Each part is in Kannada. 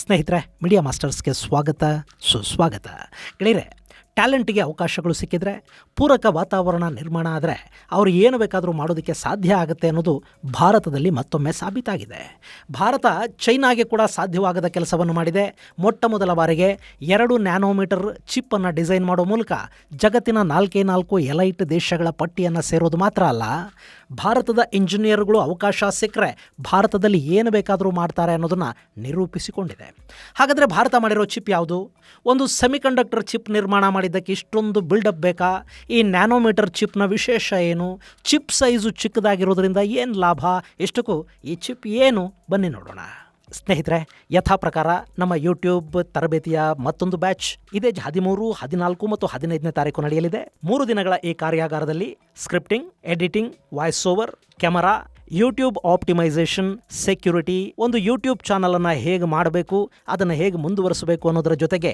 ಸ್ನೇಹಿತರೆ, ಮೀಡಿಯಾ ಮಾಸ್ಟರ್ಸ್ಗೆ ಸ್ವಾಗತ ಸುಸ್ವಾಗತ. ಗೆಳೆಯರೆ, ಟ್ಯಾಲೆಂಟಿಗೆ ಅವಕಾಶಗಳು ಸಿಕ್ಕಿದ್ರೆ, ಪೂರಕ ವಾತಾವರಣ ನಿರ್ಮಾಣ ಆದರೆ ಅವರು ಏನು ಬೇಕಾದರೂ ಮಾಡೋದಕ್ಕೆ ಸಾಧ್ಯ ಆಗುತ್ತೆ ಅನ್ನೋದು ಭಾರತದಲ್ಲಿ ಮತ್ತೊಮ್ಮೆ ಸಾಬೀತಾಗಿದೆ. ಭಾರತ ಚೈನಾಗೆ ಕೂಡ ಸಾಧ್ಯವಾಗದ ಕೆಲಸವನ್ನು ಮಾಡಿದೆ. ಮೊಟ್ಟ ಮೊದಲ ಬಾರಿಗೆ 2 ನ್ಯಾನೋಮೀಟರ್ ಚಿಪ್ಪನ್ನು ಡಿಸೈನ್ ಮಾಡೋ ಮೂಲಕ ಜಗತ್ತಿನ 4 ಎಲೈಟ್ ದೇಶಗಳ ಪಟ್ಟಿಯನ್ನು ಸೇರೋದು ಮಾತ್ರ ಅಲ್ಲ, ಭಾರತದ ಇಂಜಿನಿಯರ್ಗಳು ಅವಕಾಶ ಸಿಕ್ಕರೆ ಭಾರತದಲ್ಲಿ ಏನು ಬೇಕಾದರೂ ಮಾಡ್ತಾರೆ ಅನ್ನೋದನ್ನು ನಿರೂಪಿಸಿಕೊಂಡಿದೆ. ಹಾಗಾದರೆ ಭಾರತ ಮಾಡಿರೋ ಚಿಪ್ ಯಾವುದು? ಒಂದು ಸೆಮಿಕಂಡಕ್ಟರ್ ಚಿಪ್ ನಿರ್ಮಾಣ ಮಾಡಿದ್ದಕ್ಕೆ ಇಷ್ಟೊಂದು ಬಿಲ್ಡಪ್ ಬೇಕಾ? ಈ ನ್ಯಾನೋಮೀಟರ್ ಚಿಪ್ನ ವಿಶೇಷ ಏನು? ಚಿಪ್ ಸೈಜು ಚಿಕ್ಕದಾಗಿರೋದ್ರಿಂದ ಏನು ಲಾಭ? ಎಷ್ಟಕ್ಕೂ ಈ ಚಿಪ್ ಏನು? ಬನ್ನಿ ನೋಡೋಣ. ಸ್ನೇಹಿತರೆ, ಯಥಾ ಪ್ರಕಾರ ನಮ್ಮ ಯೂಟ್ಯೂಬ್ ತರಬೇತಿಯ ಮತ್ತೊಂದು ಬ್ಯಾಚ್ ಇದೇ 13, 14 ಮತ್ತು 15ನೇ ತಾರೀಕು ನಡೆಯಲಿದೆ. 3 ದಿನಗಳ ಈ ಕಾರ್ಯಾಗಾರದಲ್ಲಿ scripting, editing, voice over, camera, YouTube optimisation, security, ಒಂದು ಯೂಟ್ಯೂಬ್ ಚಾನಲನ್ನು ಹೇಗೆ ಮಾಡಬೇಕು, ಅದನ್ನು ಹೇಗೆ ಮುಂದುವರಿಸಬೇಕು ಅನ್ನೋದರ ಜೊತೆಗೆ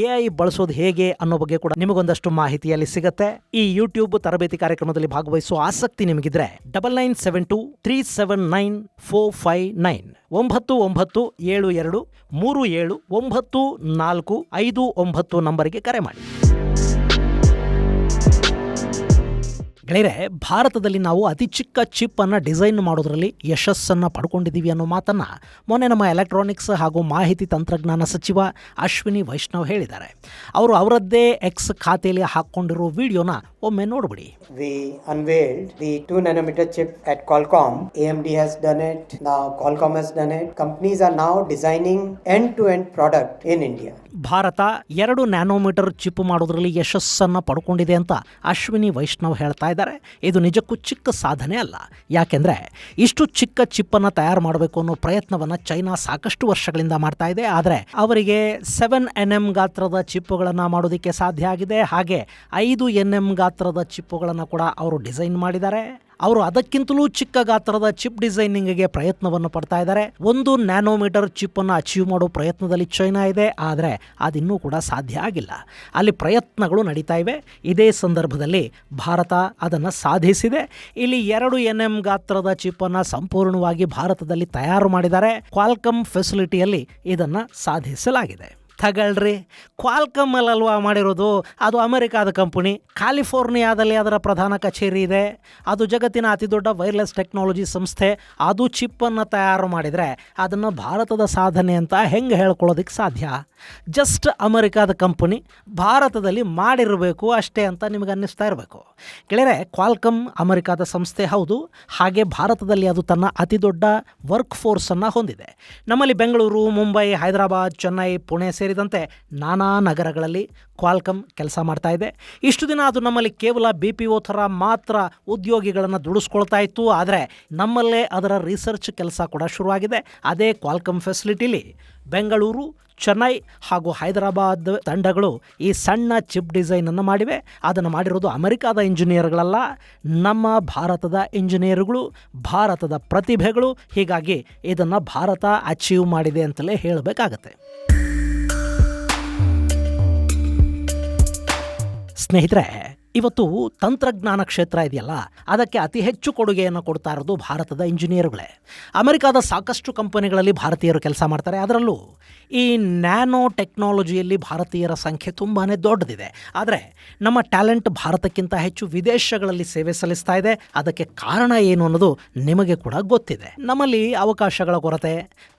AI ಬಳಸೋದು ಹೇಗೆ ಅನ್ನೋ ಬಗ್ಗೆ ಕೂಡ ನಿಮಗೊಂದಷ್ಟು ಮಾಹಿತಿಯಲ್ಲಿ ಸಿಗುತ್ತೆ. ಈ ಯೂಟ್ಯೂಬ್ ತರಬೇತಿ ಕಾರ್ಯಕ್ರಮದಲ್ಲಿ ಭಾಗವಹಿಸುವ ಆಸಕ್ತಿ ನಿಮಗಿದ್ರೆ 9972379459 9972379459 ನಂಬರಿಗೆ ಕರೆ ಮಾಡಿ. ಗೆಳೆಯರೆ, ಭಾರತದಲ್ಲಿ ನಾವು ಅತಿ ಚಿಕ್ಕ ಚಿಪ್ ಅನ್ನು ಡಿಸೈನ್ ಮಾಡೋದ್ರಲ್ಲಿ ಯಶಸ್ಸನ್ನು ಪಡ್ಕೊಂಡಿದ್ದೀವಿ ಅನ್ನೋ ಮಾತನ್ನು ಮೊನ್ನೆ ನಮ್ಮ ಎಲೆಕ್ಟ್ರಾನಿಕ್ಸ್ ಹಾಗೂ ಮಾಹಿತಿ ತಂತ್ರಜ್ಞಾನ ಸಚಿವ ಅಶ್ವಿನಿ ವೈಷ್ಣವ್ ಹೇಳಿದ್ದಾರೆ. ಅವರು ಅವರದ್ದೇ ಎಕ್ಸ್ ಖಾತೆಯಲ್ಲಿ ಹಾಕ್ಕೊಂಡಿರೋ ವಿಡಿಯೋನ ಒಮ್ಮೆ ನೋಡ್ಬಿಡಿ. We unveiled the 2 nanometer chip at Qualcomm. AMD has done it. Now Qualcomm has done it. Companies are now designing end-to-end product in India. Bharat 2 nanometre chip ಮಾಡೋದ್ರಲ್ಲಿ ಯಶಸ್ಸನ್ನು ಪಡ್ಕೊಂಡಿದೆ ಅಂತ ಅಶ್ವಿನಿ ವೈಷ್ಣವ್ ಹೇಳ್ತಾ ಇದ್ದಾರೆ. ಇದು ನಿಜಕ್ಕೂ ಚಿಕ್ಕ ಸಾಧನೆ ಅಲ್ಲ. ಯಾಕೆಂದರೆ ಇಷ್ಟು ಚಿಕ್ಕ ಚಿಪ್ಪನ್ನು ತಯಾರು ಮಾಡಬೇಕು ಅನ್ನೋ ಪ್ರಯತ್ನವನ್ನು ಚೈನಾ ಸಾಕಷ್ಟು ವರ್ಷಗಳಿಂದ ಮಾಡ್ತಾ ಇದೆ. ಆದರೆ ಅವರಿಗೆ 7nm ಗಾತ್ರದ ಚಿಪ್ಪುಗಳನ್ನು ಮಾಡೋದಕ್ಕೆ ಸಾಧ್ಯ ಆಗಿದೆ. ಹಾಗೆ 5nm ಗಾತ್ರದ ಚಿಪ್ಪುಗಳನ್ನು ಕೂಡ ಅವರು ಡಿಸೈನ್ ಮಾಡಿದ್ದಾರೆ. ಅವರು ಅದಕ್ಕಿಂತಲೂ ಚಿಕ್ಕ ಗಾತ್ರದ ಚಿಪ್ ಡಿಸೈನಿಂಗ್ಗೆ ಪ್ರಯತ್ನವನ್ನು ಪಡ್ತಾ ಇದ್ದಾರೆ. 1 ನ್ಯಾನೋಮೀಟರ್ ಚಿಪ್ಪನ್ನು ಅಚೀವ್ ಮಾಡೋ ಪ್ರಯತ್ನದಲ್ಲಿ ಚೈನಾ ಇದೆ. ಆದರೆ ಅದಿನ್ನೂ ಕೂಡ ಸಾಧ್ಯ ಆಗಿಲ್ಲ. ಅಲ್ಲಿ ಪ್ರಯತ್ನಗಳು ನಡೀತಾ ಇವೆ. ಇದೇ ಸಂದರ್ಭದಲ್ಲಿ ಭಾರತ ಅದನ್ನು ಸಾಧಿಸಿದೆ. ಇಲ್ಲಿ 2nm ಗಾತ್ರದ ಚಿಪ್ಪನ್ನು ಸಂಪೂರ್ಣವಾಗಿ ಭಾರತದಲ್ಲಿ ತಯಾರು ಮಾಡಿದ್ದಾರೆ. ಕ್ವಾಲ್ಕಮ್ ಫೆಸಿಲಿಟಿಯಲ್ಲಿ ಇದನ್ನು ಸಾಧಿಸಲಾಗಿದೆ. ತಗಳ್ರಿ, ಕ್ವಾಲ್ಕಮ್ ಅಲ್ವಾ ಮಾಡಿರೋದು? ಅದು ಅಮೆರಿಕಾದ ಕಂಪನಿ. ಕ್ಯಾಲಿಫೋರ್ನಿಯಾದಲ್ಲಿ ಅದರ ಪ್ರಧಾನ ಕಚೇರಿ ಇದೆ. ಅದು ಜಗತ್ತಿನ ಅತಿ ದೊಡ್ಡ ವೈರ್ಲೆಸ್ ಟೆಕ್ನಾಲಜಿ ಸಂಸ್ಥೆ. ಅದು ಚಿಪ್ಪನ್ನು ತಯಾರು ಮಾಡಿದರೆ ಅದನ್ನು ಭಾರತದ ಸಾಧನೆ ಅಂತ ಹೆಂಗೆ ಹೇಳ್ಕೊಳ್ಳೋದಕ್ಕೆ ಸಾಧ್ಯ? ಜಸ್ಟ್ ಅಮೆರಿಕಾದ ಕಂಪನಿ ಭಾರತದಲ್ಲಿ ಮಾಡಿರಬೇಕು ಅಷ್ಟೇ ಅಂತ ನಿಮಗೆ ಅನ್ನಿಸ್ತಾ ಇರಬೇಕು. ಗೆಳೆಯರೆ, ಕ್ವಾಲ್ಕಮ್ ಅಮೆರಿಕಾದ ಸಂಸ್ಥೆ ಹೌದು. ಹಾಗೆ ಭಾರತದಲ್ಲಿ ಅದು ತನ್ನ ಅತಿ ದೊಡ್ಡ ವರ್ಕ್ ಫೋರ್ಸನ್ನು ಹೊಂದಿದೆ. ನಮ್ಮಲ್ಲಿ ಬೆಂಗಳೂರು, ಮುಂಬೈ, ಹೈದರಾಬಾದ್, ಚೆನ್ನೈ, ಪುಣೆ ಸೇರಿದಂತೆ ನಾನಾ ನಗರಗಳಲ್ಲಿ ಕ್ವಾಲ್ಕಮ್ ಕೆಲಸ ಮಾಡ್ತಾ ಇದೆ. ಇಷ್ಟು ದಿನ ಅದು ನಮ್ಮಲ್ಲಿ ಕೇವಲ BPO ಥರ ಮಾತ್ರ ಉದ್ಯೋಗಿಗಳನ್ನು ದುಡಿಸ್ಕೊಳ್ತಾ ಇತ್ತು. ಆದರೆ ನಮ್ಮಲ್ಲೇ ಅದರ ರಿಸರ್ಚ್ ಕೆಲಸ ಕೂಡ ಶುರುವಾಗಿದೆ. ಅದೇ ಕ್ವಾಲ್ಕಮ್ ಫೆಸಿಲಿಟಿಲಿ ಬೆಂಗಳೂರು, ಚೆನ್ನೈ ಹಾಗೂ ಹೈದರಾಬಾದ್ ತಂಡಗಳು ಈ ಸಣ್ಣ ಚಿಪ್ ಡಿಸೈನನ್ನು ಮಾಡಿವೆ. ಅದನ್ನು ಮಾಡಿರೋದು ಅಮೆರಿಕಾದ ಇಂಜಿನಿಯರ್ಗಳಲ್ಲ, ನಮ್ಮ ಭಾರತದ ಇಂಜಿನಿಯರ್ಗಳು, ಭಾರತದ ಪ್ರತಿಭೆಗಳು. ಹೀಗಾಗಿ ಇದನ್ನು ಭಾರತ ಅಚೀವ್ ಮಾಡಿದೆ ಅಂತಲೇ ಹೇಳಬೇಕಾಗತ್ತೆ. ಸ್ನೇಹಿತರೆ, ಇವತ್ತು ತಂತ್ರಜ್ಞಾನ ಕ್ಷೇತ್ರ ಇದೆಯಲ್ಲ, ಅದಕ್ಕೆ ಅತಿ ಹೆಚ್ಚು ಕೊಡುಗೆಯನ್ನು ಕೊಡ್ತಾ ಇರೋದು ಭಾರತದ ಇಂಜಿನಿಯರ್ಗಳೇ. ಅಮೆರಿಕಾದ ಸಾಕಷ್ಟು ಕಂಪನಿಗಳಲ್ಲಿ ಭಾರತೀಯರು ಕೆಲಸ ಮಾಡ್ತಾರೆ. ಅದರಲ್ಲೂ ಈ ನ್ಯಾನೋ ಟೆಕ್ನಾಲಜಿಯಲ್ಲಿ ಭಾರತೀಯರ ಸಂಖ್ಯೆ ತುಂಬಾ ದೊಡ್ಡದಿದೆ. ಆದರೆ ನಮ್ಮ ಟ್ಯಾಲೆಂಟ್ ಭಾರತಕ್ಕಿಂತ ಹೆಚ್ಚು ವಿದೇಶಗಳಲ್ಲಿ ಸೇವೆ ಸಲ್ಲಿಸ್ತಾ ಇದೆ. ಅದಕ್ಕೆ ಕಾರಣ ಏನು ಅನ್ನೋದು ನಿಮಗೆ ಕೂಡ ಗೊತ್ತಿದೆ. ನಮ್ಮಲ್ಲಿ ಅವಕಾಶಗಳ ಕೊರತೆ,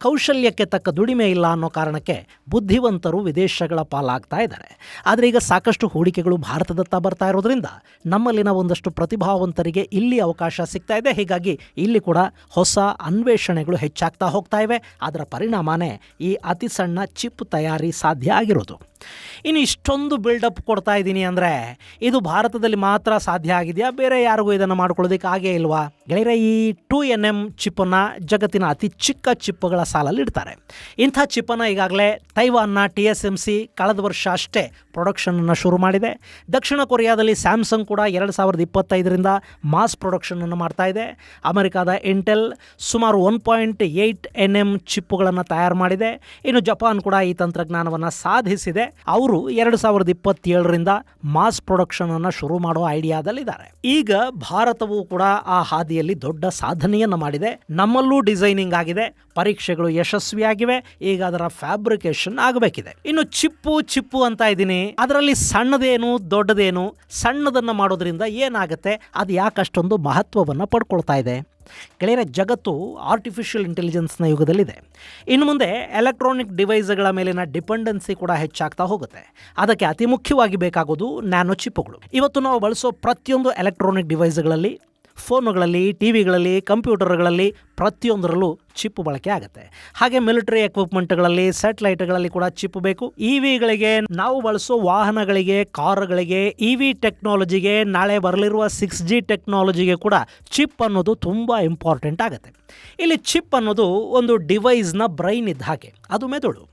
ಕೌಶಲ್ಯಕ್ಕೆ ತಕ್ಕ ದುಡಿಮೆ ಇಲ್ಲ ಅನ್ನೋ ಕಾರಣಕ್ಕೆ ಬುದ್ಧಿವಂತರು ವಿದೇಶಗಳ ಪಾಲಾಗ್ತಾ ಇದ್ದಾರೆ. ಆದರೆ ಈಗ ಸಾಕಷ್ಟು ಹೂಡಿಕೆಗಳು ಭಾರತದತ್ತ ಬರ್ತಾ ಇರೋದು ನಮ್ಮಲ್ಲಿನ ಒಂದಷ್ಟು ಪ್ರತಿಭಾವಂತರಿಗೆ ಇಲ್ಲಿ ಅವಕಾಶ ಸಿಗ್ತಾ ಇದೆ. ಹೀಗಾಗಿ ಇಲ್ಲಿ ಕೂಡ ಹೊಸ ಅನ್ವೇಷಣೆಗಳು ಹೆಚ್ಚಾಗ್ತಾ ಹೋಗ್ತಾ ಇವೆ. ಅದರ ಪರಿಣಾಮನೇ ಈ ಅತಿ ಸಣ್ಣ ಚಿಪ್ ತಯಾರಿ ಸಾಧ್ಯ ಆಗಿರೋದು. ಇನ್ನು ಇಷ್ಟೊಂದು ಬಿಲ್ಡಪ್ ಕೊಡ್ತಾ ಇದ್ದೀನಿ ಅಂದರೆ ಇದು ಭಾರತದಲ್ಲಿ ಮಾತ್ರ ಸಾಧ್ಯ ಆಗಿದೆಯಾ? ಬೇರೆ ಯಾರಿಗೂ ಇದನ್ನು ಮಾಡ್ಕೊಳ್ಳೋದಕ್ಕೆ ಆಗೇ ಇಲ್ವಾ? ಗೆಳೆಯರೆ, ಈ 2nm ಚಿಪ್ಪನ್ನು ಜಗತ್ತಿನ ಅತಿ ಚಿಕ್ಕ ಚಿಪ್ಪುಗಳ ಸಾಲಲ್ಲಿ ಇಡ್ತಾರೆ. ಇಂಥ ಚಿಪ್ಪನ್ನು ಈಗಾಗಲೇ ತೈವಾನ್ನ TSMC ಕಳೆದ ವರ್ಷ ಅಷ್ಟೇ ಪ್ರೊಡಕ್ಷನನ್ನು ಶುರು ಮಾಡಿದೆ. ದಕ್ಷಿಣ ಕೊರಿಯಾದಲ್ಲಿ ಸ್ಯಾಮ್ಸಂಗ್ ಕೂಡ 2025ರಿಂದ ಮಾಸ್ ಪ್ರೊಡಕ್ಷನನ್ನು ಮಾಡ್ತಾ ಇದೆ. ಅಮೆರಿಕಾದ ಇಂಟೆಲ್ ಸುಮಾರು 1.8nm ಚಿಪ್ಪುಗಳನ್ನು ತಯಾರು ಮಾಡಿದೆ. ಇನ್ನು ಜಪಾನ್ ಕೂಡ ಈ ತಂತ್ರಜ್ಞಾನವನ್ನು ಸಾಧಿಸಿದೆ. ಅವರು 2027ರಿಂದ ಮಾಸ್ ಪ್ರೊಡಕ್ಷನ್ ಅನ್ನು ಶುರು ಮಾಡೋ ಐಡಿಯಾದಲ್ಲಿದ್ದಾರೆ. ಈಗ ಭಾರತವು ಕೂಡ ಆ ಹಾದಿಯಲ್ಲಿ ದೊಡ್ಡ ಸಾಧನೆಯನ್ನು ಮಾಡಿದೆ. ನಮ್ಮಲ್ಲೂ ಡಿಸೈನಿಂಗ್ ಆಗಿದೆ, ಪರೀಕ್ಷೆಗಳು ಯಶಸ್ವಿಯಾಗಿವೆ. ಈಗ ಅದರ ಫ್ಯಾಬ್ರಿಕೇಶನ್ ಆಗಬೇಕಿದೆ. ಇನ್ನು ಚಿಪ್ಪು ಅಂತ ಇದ್ದೀನಿ, ಅದರಲ್ಲಿ ಸಣ್ಣದೇನು ದೊಡ್ಡದೇನು, ಸಣ್ಣದನ್ನು ಮಾಡೋದ್ರಿಂದ ಏನಾಗುತ್ತೆ, ಅದು ಯಾಕಷ್ಟೊಂದು ಮಹತ್ವವನ್ನು ಪಡ್ಕೊಳ್ತಾ ಇದೆ? ಗೆಳೆಯರೆ, ಜಗತ್ತು ಆರ್ಟಿಫಿಷಿಯಲ್ ಇಂಟೆಲಿಜೆನ್ಸ್ನ ಯುಗದಲ್ಲಿದೆ. ಇನ್ನು ಮುಂದೆ ಎಲೆಕ್ಟ್ರಾನಿಕ್ ಡಿವೈಸ್ಗಳ ಮೇಲಿನ ಡಿಪೆಂಡೆನ್ಸಿ ಕೂಡ ಹೆಚ್ಚಾಗ್ತಾ ಹೋಗುತ್ತೆ. ಅದಕ್ಕೆ ಅತಿ ಮುಖ್ಯವಾಗಿ ಬೇಕಾಗೋದು ನ್ಯಾನೋ ಚಿಪ್ಪುಗಳು. ಇವತ್ತು ನಾವು ಬಳಸೋ ಪ್ರತಿಯೊಂದು ಎಲೆಕ್ಟ್ರಾನಿಕ್ ಡಿವೈಸ್ಗಳಲ್ಲಿ, ಫೋನುಗಳಲ್ಲಿ, ಟಿವಿಗಳಲ್ಲಿ, ಕಂಪ್ಯೂಟರ್ಗಳಲ್ಲಿ ಪ್ರತಿಯೊಂದರಲ್ಲೂ ಚಿಪ್ ಬಳಕೆ ಆಗುತ್ತೆ. ಹಾಗೆ ಮಿಲಿಟರಿ ಎಕ್ವಿಪ್ಮೆಂಟ್ಗಳಲ್ಲಿ, ಸ್ಯಾಟಲೈಟ್ಗಳಲ್ಲಿ ಕೂಡ ಚಿಪ್ ಬೇಕು. ಇವಿಗಳಿಗೆ, ನಾವು ಬಳಸೋ ವಾಹನಗಳಿಗೆ, ಕಾರುಗಳಿಗೆ, ಇವಿ ಟೆಕ್ನಾಲಜಿಗೆ, ನಾಳೆ ಬರಲಿರುವ 6G ಟೆಕ್ನಾಲಜಿಗೆ ಕೂಡ ಚಿಪ್ ಅನ್ನೋದು ತುಂಬ ಇಂಪಾರ್ಟೆಂಟ್ ಆಗುತ್ತೆ. ಇಲ್ಲಿ ಚಿಪ್ ಅನ್ನೋದು ಒಂದು ಡಿವೈಸ್ನ ಬ್ರೈನ್ ಇದ್ದ ಹಾಗೆ, ಅದು ಮೆದುಳು.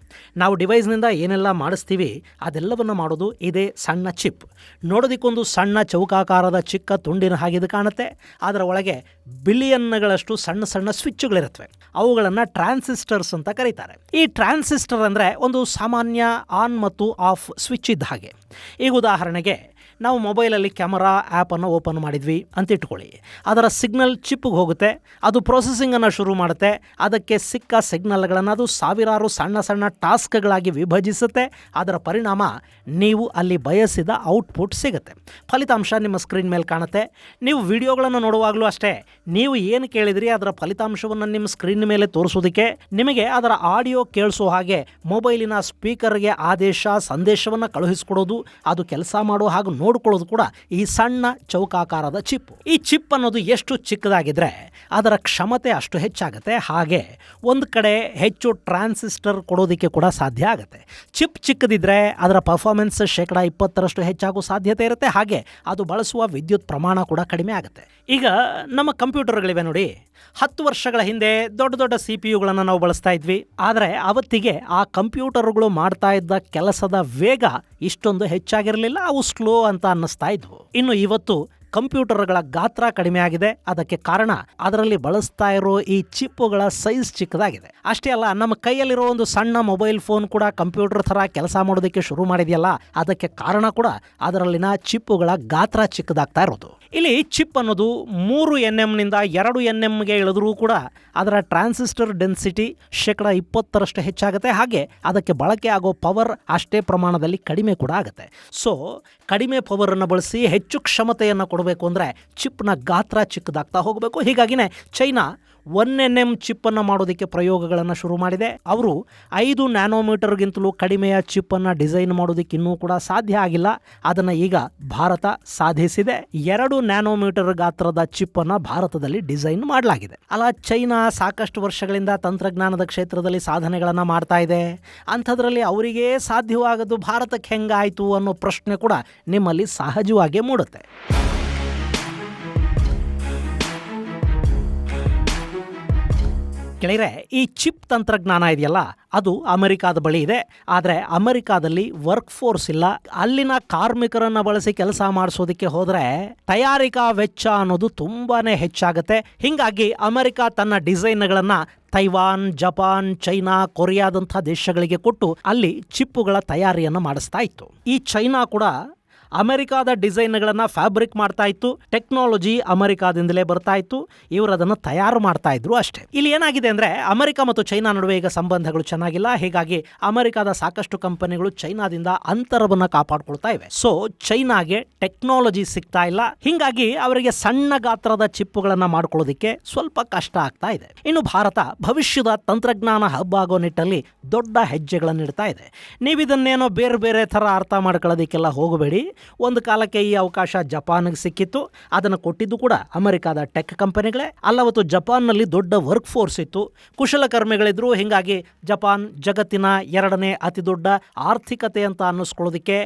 ನಾವು ಡಿವೈಸ್ನಿಂದ ಏನೆಲ್ಲ ಮಾಡಿಸ್ತೀವಿ ಅದೆಲ್ಲವನ್ನು ಮಾಡೋದು ಇದೇ ಸಣ್ಣ ಚಿಪ್. ನೋಡೋದಕ್ಕೊಂದು ಸಣ್ಣ ಚೌಕಾಕಾರದ ಚಿಕ್ಕ ತುಂಡಿನ ಹಾಗಿದು ಕಾಣುತ್ತೆ. ಅದರ ಒಳಗೆ ಬಿಲಿಯನ್ಗಳಷ್ಟು ಸಣ್ಣ ಸಣ್ಣ ಸ್ವಿಚ್ಗಳಿರುತ್ತವೆ. ಅವುಗಳನ್ನು ಟ್ರಾನ್ಸಿಸ್ಟರ್ಸ್ ಅಂತ ಕರೀತಾರೆ. ಈ ಟ್ರಾನ್ಸಿಸ್ಟರ್ ಅಂದರೆ ಒಂದು ಸಾಮಾನ್ಯ ಆನ್ ಮತ್ತು ಆಫ್ ಸ್ವಿಚ್ ಇದ್ದ ಹಾಗೆ. ಈಗ ಉದಾಹರಣೆಗೆ ನಾವು ಮೊಬೈಲಲ್ಲಿ ಕ್ಯಾಮರಾ ಆ್ಯಪನ್ನು ಓಪನ್ ಮಾಡಿದ್ವಿ ಅಂತ ಇಟ್ಕೊಳ್ಳಿ. ಅದರ ಸಿಗ್ನಲ್ ಚಿಪ್ಗೆ ಹೋಗುತ್ತೆ, ಅದು ಪ್ರೊಸೆಸಿಂಗನ್ನು ಶುರು ಮಾಡುತ್ತೆ. ಅದಕ್ಕೆ ಸಿಕ್ಕ ಸಿಗ್ನಲ್ಗಳನ್ನು ಅದು ಸಾವಿರಾರು ಸಣ್ಣ ಸಣ್ಣ ಟಾಸ್ಕ್ಗಳಾಗಿ ವಿಭಜಿಸುತ್ತೆ. ಅದರ ಪರಿಣಾಮ ನೀವು ಅಲ್ಲಿ ಬಯಸಿದ ಔಟ್ಪುಟ್ ಸಿಗುತ್ತೆ. ಫಲಿತಾಂಶ ನಿಮ್ಮ ಸ್ಕ್ರೀನ್ ಮೇಲೆ ಕಾಣುತ್ತೆ. ನೀವು ವಿಡಿಯೋಗಳನ್ನು ನೋಡುವಾಗಲೂ ಅಷ್ಟೇ, ನೀವು ಏನು ಕೇಳಿದ್ರಿ ಅದರ ಫಲಿತಾಂಶವನ್ನು ನಿಮ್ಮ ಸ್ಕ್ರೀನ್ ಮೇಲೆ ತೋರಿಸೋದಕ್ಕೆ ನಿಮಗೆ ಅದರ ಆಡಿಯೋ ಕೇಳಿಸೋ ಹಾಗೆ ಮೊಬೈಲಿನ ಸ್ಪೀಕರ್ಗೆ ಆದೇಶ, ಸಂದೇಶವನ್ನು ಕಳುಹಿಸಿಕೊಡೋದು, ಅದು ಕೆಲಸ ಮಾಡೋ ಹಾಗೆ ನೋಡ್ಕೊಳ್ಳೋದು ಕೂಡ ಈ ಸಣ್ಣ ಚೌಕಾಕಾರದ ಚಿಪ್. ಈ ಚಿಪ್ ಅನ್ನೋದು ಎಷ್ಟು ಚಿಕ್ಕದಾಗಿದ್ರೆ ಅದರ ಕ್ಷಮತೆ ಅಷ್ಟು ಹೆಚ್ಚಾಗುತ್ತೆ. ಹಾಗೆ ಒಂದು ಕಡೆ ಹೆಚ್ಚು ಟ್ರಾನ್ಸಿಸ್ಟರ್ ಕೊಡೋದಕ್ಕೆ ಕೂಡ ಸಾಧ್ಯ ಆಗುತ್ತೆ. ಚಿಪ್ ಚಿಕ್ಕದಿದ್ರೆ ಅದರ ಪರ್ಫಾರ್ಮೆನ್ಸ್ 20% ಹೆಚ್ಚಾಗೋ ಸಾಧ್ಯತೆ ಇರುತ್ತೆ. ಹಾಗೆ ಅದು ಬಳಸುವ ವಿದ್ಯುತ್ ಪ್ರಮಾಣ ಕೂಡ ಕಡಿಮೆ ಆಗುತ್ತೆ. ಈಗ ನಮ್ಮ ಕಂಪ್ಯೂಟರ್ಗಳಿವೆ ನೋಡಿ, 10 ವರ್ಷಗಳ ಹಿಂದೆ ದೊಡ್ಡ ದೊಡ್ಡ CPU ನಾವು ಬಳಸ್ತಾ ಇದ್ವಿ. ಆದರೆ ಅವತ್ತಿಗೆ ಆ ಕಂಪ್ಯೂಟರ್ಗಳು ಮಾಡ್ತಾ ಇದ್ದ ಕೆಲಸದ ವೇಗ ಇಷ್ಟೊಂದು ಹೆಚ್ಚಾಗಿರಲಿಲ್ಲ. ಅವು ಸ್ಲೋ ಅಂತ ಅನ್ನಿಸ್ತಾ ಇದ್ವು. ಇನ್ನು ಇವತ್ತು ಕಂಪ್ಯೂಟರ್ಗಳ ಗಾತ್ರ ಕಡಿಮೆ ಆಗಿದೆ. ಅದಕ್ಕೆ ಕಾರಣ ಅದರಲ್ಲಿ ಬಳಸ್ತಾ ಇರೋ ಈ ಚಿಪ್ಪುಗಳ ಸೈಜ್ ಚಿಕ್ಕದಾಗಿದೆ. ಅಷ್ಟೇ ಅಲ್ಲ, ನಮ್ಮ ಕೈಯಲ್ಲಿರೋ ಒಂದು ಸಣ್ಣ ಮೊಬೈಲ್ ಫೋನ್ ಕೂಡ ಕಂಪ್ಯೂಟರ್ ಥರ ಕೆಲಸ ಮಾಡೋದಕ್ಕೆ ಶುರು ಮಾಡಿದೆಯಲ್ಲ, ಅದಕ್ಕೆ ಕಾರಣ ಕೂಡ ಅದರಲ್ಲಿನ ಚಿಪ್ಪುಗಳ ಗಾತ್ರ ಚಿಕ್ಕದಾಗ್ತಾ ಇರೋದು. ಇಲ್ಲಿ ಚಿಪ್ ಅನ್ನೋದು 3 nm ನಿಂದ 2 nmಗೆ ಇಳಿದ್ರೂ ಕೂಡ ಅದರ ಟ್ರಾನ್ಸಿಸ್ಟರ್ ಡೆನ್ಸಿಟಿ 20% ಹೆಚ್ಚಾಗುತ್ತೆ. ಹಾಗೆ ಅದಕ್ಕೆ ಬಳಕೆ ಆಗೋ ಪವರ್ ಅಷ್ಟೇ ಪ್ರಮಾಣದಲ್ಲಿ ಕಡಿಮೆ ಕೂಡ ಆಗುತ್ತೆ. ಸೊ ಕಡಿಮೆ ಪವರನ್ನು ಬಳಸಿ ಹೆಚ್ಚು ಕ್ಷಮತೆಯನ್ನು ಕೊಡಬೇಕು ಅಂದರೆ ಚಿಪ್ನ ಗಾತ್ರ ಚಿಕ್ಕದಾಗ್ತಾ ಹೋಗಬೇಕು. ಹೀಗಾಗಿನೇ ಚೈನಾ 1 nm ಚಿಪ್ಪನ್ನು ಮಾಡೋದಕ್ಕೆ ಪ್ರಯೋಗಗಳನ್ನು ಶುರು ಮಾಡಿದೆ. ಅವರು 5 ನ್ಯಾನೋಮೀಟರ್ಗಿಂತಲೂ ಕಡಿಮೆಯ ಚಿಪ್ಪನ್ನು ಡಿಸೈನ್ ಮಾಡೋದಕ್ಕೆ ಇನ್ನೂ ಕೂಡ ಸಾಧ್ಯ ಆಗಿಲ್ಲ. ಅದನ್ನು ಈಗ ಭಾರತ ಸಾಧಿಸಿದೆ. 2 ನ್ಯಾನೋಮೀಟರ್ ಗಾತ್ರದ ಚಿಪ್ಪನ್ನು ಭಾರತದಲ್ಲಿ ಡಿಸೈನ್ ಮಾಡಲಾಗಿದೆ. ಅಲ್ಲ, ಚೈನಾ ಸಾಕಷ್ಟು ವರ್ಷಗಳಿಂದ ತಂತ್ರಜ್ಞಾನದ ಕ್ಷೇತ್ರದಲ್ಲಿ ಸಾಧನೆಗಳನ್ನು ಮಾಡ್ತಾ ಇದೆ. ಅಂಥದ್ರಲ್ಲಿ ಅವರಿಗೆ ಸಾಧ್ಯವಾಗದು ಭಾರತಕ್ಕೆ ಹೆಂಗಾಯಿತು ಅನ್ನೋ ಪ್ರಶ್ನೆ ಕೂಡ ನಿಮ್ಮಲ್ಲಿ ಸಹಜವಾಗೇ ಮೂಡುತ್ತೆ. ಗೆಳೆಯರೆ, ಈ ಚಿಪ್ ತಂತ್ರಜ್ಞಾನ ಇದೆಯಲ್ಲ, ಅದು ಅಮೆರಿಕಾದ ಬಳಿ ಇದೆ. ಆದರೆ ಅಮೆರಿಕಾದಲ್ಲಿ ವರ್ಕ್ ಫೋರ್ಸ್ ಇಲ್ಲ. ಅಲ್ಲಿನ ಕಾರ್ಮಿಕರನ್ನು ಬಳಸಿ ಕೆಲಸ ಮಾಡಿಸೋದಕ್ಕೆ ಹೋದರೆ ತಯಾರಿಕಾ ವೆಚ್ಚ ಅನ್ನೋದು ತುಂಬಾನೇ ಹೆಚ್ಚಾಗುತ್ತೆ. ಹೀಗಾಗಿ ಅಮೆರಿಕ ತನ್ನ ಡಿಸೈನ್ಗಳನ್ನು ತೈವಾನ್, ಜಪಾನ್, ಚೈನಾ, ಕೊರಿಯಾದಂಥ ದೇಶಗಳಿಗೆ ಕೊಟ್ಟು ಅಲ್ಲಿ ಚಿಪ್ಪುಗಳ ತಯಾರಿಯನ್ನು ಮಾಡಿಸ್ತಾ ಇತ್ತು. ಈ ಚೈನಾ ಕೂಡ ಅಮೆರಿಕಾದ ಡಿಸೈನ್ಗಳನ್ನು ಫ್ಯಾಬ್ರಿಕ್ ಮಾಡ್ತಾ ಇತ್ತು. ಟೆಕ್ನಾಲಜಿ ಅಮೆರಿಕಾದಿಂದಲೇ ಬರ್ತಾ ಇತ್ತು. ಇವರು ಅದನ್ನು ತಯಾರು ಮಾಡ್ತಾ ಇದ್ರು ಅಷ್ಟೇ. ಇಲ್ಲಿ ಏನಾಗಿದೆ ಅಂದರೆ, ಅಮೆರಿಕ ಮತ್ತು ಚೈನಾ ನಡುವೆ ಈಗ ಸಂಬಂಧಗಳು ಚೆನ್ನಾಗಿಲ್ಲ. ಹೀಗಾಗಿ ಅಮೆರಿಕಾದ ಸಾಕಷ್ಟು ಕಂಪನಿಗಳು ಚೈನಾದಿಂದ ಅಂತರವನ್ನು ಕಾಪಾಡ್ಕೊಳ್ತಾ ಇವೆ. ಸೊ ಚೈನಾಗೆ ಟೆಕ್ನಾಲಜಿ ಸಿಗ್ತಾ ಇಲ್ಲ. ಹೀಗಾಗಿ ಅವರಿಗೆ ಸಣ್ಣ ಗಾತ್ರದ ಚಿಪ್ಪುಗಳನ್ನು ಮಾಡ್ಕೊಳ್ಳೋದಕ್ಕೆ ಸ್ವಲ್ಪ ಕಷ್ಟ ಆಗ್ತಾ ಇದೆ. ಇನ್ನು ಭಾರತ ಭವಿಷ್ಯದ ತಂತ್ರಜ್ಞಾನ ಹಬ್ ಆಗೋ ನಿಟ್ಟಲ್ಲಿ ದೊಡ್ಡ ಹೆಜ್ಜೆಗಳನ್ನು ಇಡ್ತಾ ಇದೆ. ನೀವಿದನ್ನೇನೋ ಬೇರೆ ಬೇರೆ ಥರ ಅರ್ಥ ಮಾಡ್ಕೊಳ್ಳೋದಕ್ಕೆಲ್ಲ ಹೋಗಬೇಡಿ. ಒಂದು ಕಾಲಕ್ಕೆ ಈ ಅವಕಾಶ ಜಪಾನ್ಗೆ ಸಿಕ್ಕಿತ್ತು. ಅದನ್ನು ಕೊಟ್ಟಿದ್ದು ಕೂಡ ಅಮೆರಿಕಾದ ಟೆಕ್ ಕಂಪನಿಗಳೇ. ಅಲ್ಲವತ್ತು ಜಪಾನ್ನಲ್ಲಿ ದೊಡ್ಡ ವರ್ಕ್ ಫೋರ್ಸ್ ಇತ್ತು, ಕುಶಲಕರ್ಮಿಗಳಿದ್ರು. ಹೀಗಾಗಿ ಜಪಾನ್ ಜಗತ್ತಿನ 2ನೇ ಅತಿ ದೊಡ್ಡ ಆರ್ಥಿಕತೆ ಅಂತ ಅನ್ನಿಸ್ಕೊಳ್ಳೋದಕ್ಕೆ,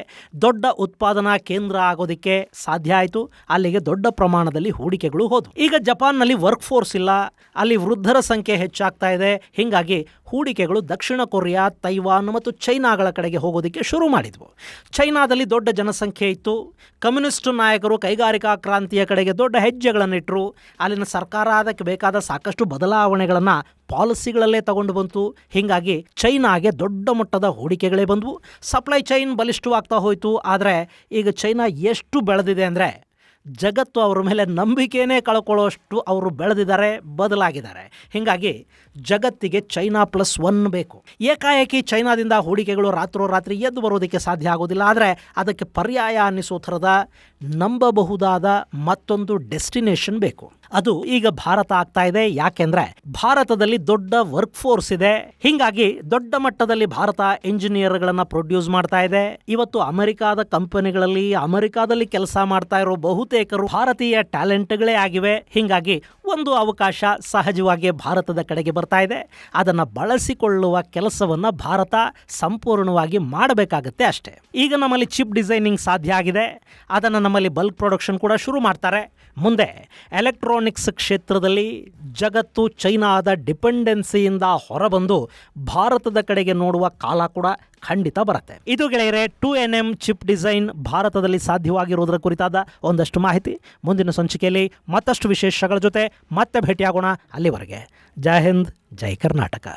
ದೊಡ್ಡ ಉತ್ಪಾದನಾ ಕೇಂದ್ರ ಆಗೋದಕ್ಕೆ ಸಾಧ್ಯ ಆಯಿತು. ಅಲ್ಲಿಗೆ ದೊಡ್ಡ ಪ್ರಮಾಣದಲ್ಲಿ ಹೂಡಿಕೆಗಳು ಹೋದವು. ಈಗ ಜಪಾನ್ನಲ್ಲಿ ವರ್ಕ್ ಫೋರ್ಸ್ ಇಲ್ಲ, ಅಲ್ಲಿ ವೃದ್ಧರ ಸಂಖ್ಯೆ ಹೆಚ್ಚಾಗ್ತಾ ಇದೆ. ಹೀಗಾಗಿ ಹೂಡಿಕೆಗಳು ದಕ್ಷಿಣ ಕೊರಿಯಾ, ತೈವಾನ್ ಮತ್ತು ಚೈನಾಗಳ ಕಡೆಗೆ ಹೋಗೋದಕ್ಕೆ ಶುರು ಮಾಡಿದ್ವು. ಚೈನಾದಲ್ಲಿ ದೊಡ್ಡ ಜನಸಂಖ್ಯೆ ಇತ್ತು. ಕಮ್ಯುನಿಸ್ಟ್ ನಾಯಕರು ಕೈಗಾರಿಕಾ ಕ್ರಾಂತಿಯ ಕಡೆಗೆ ದೊಡ್ಡ ಹೆಜ್ಜೆಗಳನ್ನಿಟ್ಟರು. ಅಲ್ಲಿನ ಸರ್ಕಾರ ಅದಕ್ಕೆ ಬೇಕಾದ ಸಾಕಷ್ಟು ಬದಲಾವಣೆಗಳನ್ನು ಪಾಲಿಸಿಗಳಲ್ಲೇ ತಗೊಂಡು ಬಂತು. ಹೀಗಾಗಿ ಚೈನಾಗೆ ದೊಡ್ಡ ಮಟ್ಟದ ಹೂಡಿಕೆಗಳೇ ಬಂದವು. ಸಪ್ಲೈ ಚೈನ್ ಬಲಿಷ್ಠವಾಗ್ತಾ ಹೋಯಿತು. ಆದರೆ ಈಗ ಚೈನಾ ಎಷ್ಟು ಬೆಳೆದಿದೆ ಅಂದರೆ ಜಗತ್ತು ಅವರ ಮೇಲೆ ನಂಬಿಕೆನೇ ಕಳ್ಕೊಳ್ಳೋಷ್ಟು ಅವರು ಬೆಳೆದಿದ್ದಾರೆ, ಬದಲಾಗಿದ್ದಾರೆ. ಹೀಗಾಗಿ ಜಗತ್ತಿಗೆ ಚೈನಾ +1 ಬೇಕು. ಏಕಾಏಕಿ ಚೈನಾದಿಂದ ಹೂಡಿಕೆಗಳು ರಾತ್ರೋರಾತ್ರಿ ಎದ್ದು ಬರೋದಕ್ಕೆ ಸಾಧ್ಯ ಆಗೋದಿಲ್ಲ. ಆದರೆ ಅದಕ್ಕೆ ಪರ್ಯಾಯ ಅನ್ನಿಸೋ ಥರದ ನಂಬಬಹುದಾದ ಮತ್ತೊಂದು ಡೆಸ್ಟಿನೇಷನ್ ಬೇಕು. ಅದು ಈಗ ಭಾರತ ಆಗ್ತಾ ಇದೆ. ಯಾಕೆಂದರೆ ಭಾರತದಲ್ಲಿ ದೊಡ್ಡ ವರ್ಕ್ ಫೋರ್ಸ್ ಇದೆ. ಹೀಗಾಗಿ ದೊಡ್ಡ ಮಟ್ಟದಲ್ಲಿ ಭಾರತ ಇಂಜಿನಿಯರ್ಗಳನ್ನು ಪ್ರೊಡ್ಯೂಸ್ ಮಾಡ್ತಾ ಇದೆ. ಇವತ್ತು ಅಮೆರಿಕಾದ ಕಂಪನಿಗಳಲ್ಲಿ ಅಮೆರಿಕಾದಲ್ಲಿ ಕೆಲಸ ಮಾಡ್ತಾ ಇರೋ ಬಹುತೇಕರು ಭಾರತೀಯ ಟ್ಯಾಲೆಂಟ್ಗಳೇ ಆಗಿವೆ. ಹೀಗಾಗಿ ಒಂದು ಅವಕಾಶ ಸಹಜವಾಗಿ ಭಾರತದ ಕಡೆಗೆ ಬರ್ತಾ ಇದೆ. ಅದನ್ನು ಬಳಸಿಕೊಳ್ಳುವ ಕೆಲಸವನ್ನು ಭಾರತ ಸಂಪೂರ್ಣವಾಗಿ ಮಾಡಬೇಕಾಗತ್ತೆ ಅಷ್ಟೇ. ಈಗ ನಮ್ಮಲ್ಲಿ ಚಿಪ್ ಡಿಸೈನಿಂಗ್ ಸಾಧ್ಯ ಆಗಿದೆ. ಅದನ್ನು ನಮ್ಮಲ್ಲಿ ಬಲ್ಕ್ ಪ್ರೊಡಕ್ಷನ್ ಕೂಡ ಶುರು ಮಾಡ್ತಾರೆ. ಮುಂದೆ ಎಲೆಕ್ಟ್ರಾನಿಕ್ಸ್ ಕ್ಷೇತ್ರದಲ್ಲಿ ಜಗತ್ತು ಚೈನಾದ ಡಿಪೆಂಡೆನ್ಸಿಯಿಂದ ಹೊರಬಂದು ಭಾರತದ ಕಡೆಗೆ ನೋಡುವ ಕಾಲ ಕೂಡ ಖಂಡಿತ ಬರುತ್ತೆ. ಇದು ಗೆಳೆಯರೆ 2nm ಚಿಪ್ ಡಿಸೈನ್ ಭಾರತದಲ್ಲಿ ಸಾಧ್ಯವಾಗಿರುವುದರ ಕುರಿತಾದ ಒಂದಷ್ಟು ಮಾಹಿತಿ. ಮುಂದಿನ ಸಂಚಿಕೆಯಲ್ಲಿ ಮತ್ತಷ್ಟು ವಿಶೇಷಗಳ ಜೊತೆ ಮತ್ತೆ ಭೇಟಿಯಾಗೋಣ. ಅಲ್ಲಿವರೆಗೆ ಜೈ ಹಿಂದ್, ಜೈ ಕರ್ನಾಟಕ.